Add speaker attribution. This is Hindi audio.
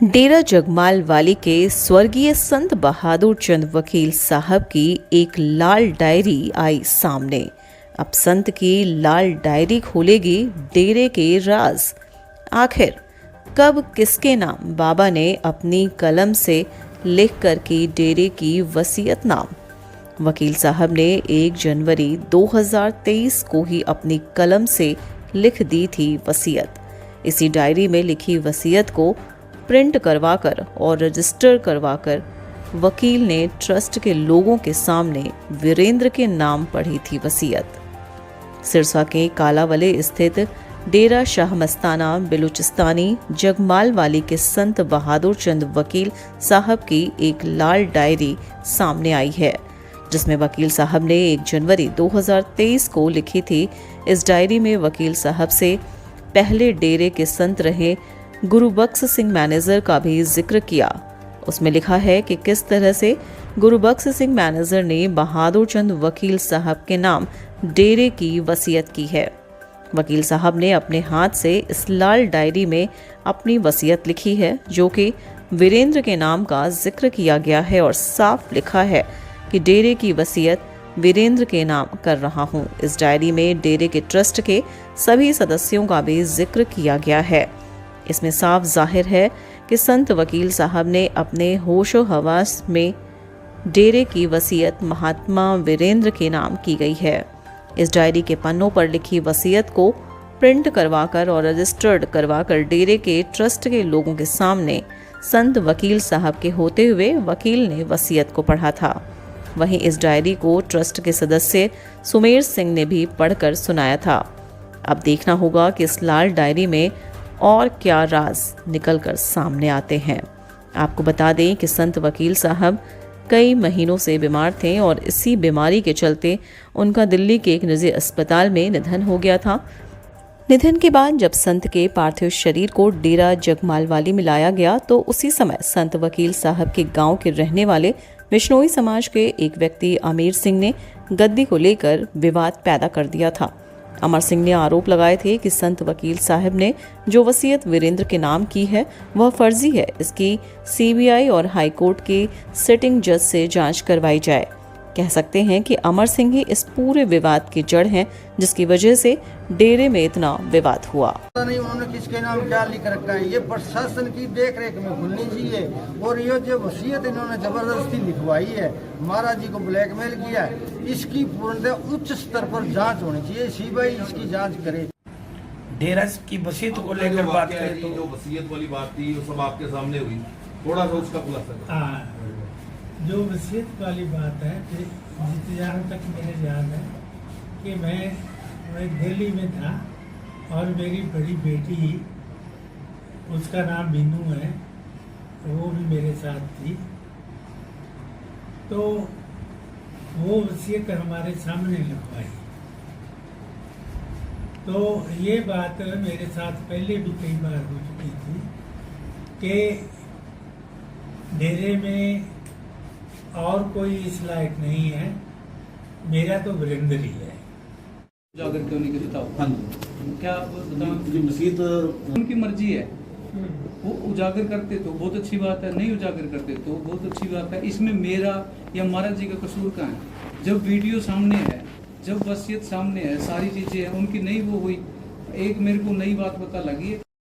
Speaker 1: डेरा जगमाल वाली के स्वर्गीय संत बहादुर चंद वकील साहब की एक लाल डायरी आई सामने। अब संत की लाल डायरी खोलेगी डेरे के राज। आखिर कब किसके नाम बाबा ने अपनी कलम से लिख कर की डेरे की वसीयत नाम। वकील साहब ने 1 जनवरी 2023 को ही अपनी कलम से लिख दी थी वसीयत। इसी डायरी में लिखी वसीयत को प्रिंट करवाकर और रजिस्टर करवाकर वकील ने ट्रस्ट के लोगों के सामने वीरेंद्र के नाम पढ़ी थी वसीयत। सिरसा के कालावले स्थित डेरा शाह मस्ताना बिलूचिस्तानी जगमाल वाली के संत बहादुर चंद वकील साहब की एक लाल डायरी सामने आई है, जिसमें वकील साहब ने 1 जनवरी 2023 को लिखी थी। इस डायरी में वकील साहब से पहले डेरे के संत रहे गुरुबख्श सिंह मैनेजर का भी जिक्र किया। उसमें लिखा है कि किस तरह से गुरुबख्श सिंह मैनेजर ने बहादुर चंद वकील साहब के नाम डेरे की वसीयत की है। वकील साहब ने अपने हाथ से इस लाल डायरी में अपनी वसीयत लिखी है, जो कि वीरेंद्र के नाम का जिक्र किया गया है और साफ लिखा है कि डेरे की वसीयत वीरेंद्र के नाम कर रहा हूं। इस डायरी में डेरे के ट्रस्ट के सभी सदस्यों का भी जिक्र किया गया है। इसमें साफ जाहिर है कि संत वकील साहब ने अपने होशो हवास में डेरे की वसीयत महात्मा वीरेंद्र के नाम की गई है। इस डायरी के पन्नों पर लिखी वसीयत को प्रिंट करवाकर और रजिस्टर्ड करवाकर डेरे के ट्रस्ट के लोगों के सामने संत वकील साहब के होते हुए वकील ने वसीयत को पढ़ा था। वहीं इस डायरी को ट्रस्ट के सदस्य सुमेर सिंह ने भी पढ़कर सुनाया था। अब देखना होगा कि इस लाल डायरी में और क्या राज निकलकर सामने आते हैं। आपको बता दें कि संत वकील साहब कई महीनों से बीमार थे और इसी बीमारी के चलते उनका दिल्ली के एक निजी अस्पताल में निधन हो गया था। निधन के बाद जब संत के पार्थिव शरीर को डेरा जगमाल वाली में लाया गया तो उसी समय संत वकील साहब के गांव के रहने वाले बिश्नोई समाज के एक व्यक्ति अमीर सिंह ने गद्दी को लेकर विवाद पैदा कर दिया था। अमर सिंह ने आरोप लगाए थे कि संत वकील साहब ने जो वसीयत वीरेंद्र के नाम की है वह फर्जी है। इसकी सीबीआई और हाईकोर्ट के सिटिंग जज से जांच करवाई जाए। कह सकते हैं कि अमर सिंह ही इस पूरे विवाद की जड़ हैं, जिसकी वजह से डेरे में इतना विवाद हुआ।
Speaker 2: नहीं, उन्होंने किसके नाम क्या लिख रखा है, ये प्रशासन की देख रेख में खुलनी चाहिए। और ये जो वसीयत इन्होंने जबरदस्ती लिखवाई है, महाराज जी को ब्लैकमेल किया है, इसकी पूर्णतः उच्च स्तर पर जांच होनी चाहिए। सीबीआई इसकी जांच करे।
Speaker 3: डेरा की वसीयत को लेकर बात करें तो
Speaker 4: जो वसीयत वाली बात थी वो सब आपके सामने हुई, थोड़ा सा उसका खुलासा।
Speaker 3: जो वसीयत वाली बात है, जहाँ तक मुझे याद है कि मैं दिल्ली में था और मेरी बड़ी बेटी, उसका नाम बीनू है, वो भी मेरे साथ थी। तो वो वसीयत हमारे सामने लिखवाई। तो ये बात मेरे साथ पहले भी कई बार हो चुकी थी कि डेरे में और कोई इस लायक नहीं है, मेरा तो वीरेंद्र ही है।
Speaker 5: उजागर क्यों नहीं करता?
Speaker 4: हाँ जी,
Speaker 5: क्या आप बताओ?
Speaker 4: मस्जिद
Speaker 5: उनकी मर्जी है, वो उजागर करते तो बहुत अच्छी बात है, नहीं उजागर करते तो बहुत अच्छी बात है। इसमें मेरा या महाराज जी का कसूर कहाँ है? जब वीडियो सामने है, जब वसीयत सामने है, सारी चीजें हैं, उनकी नहीं वो हुई, एक मेरे को नई बात पता लगी है।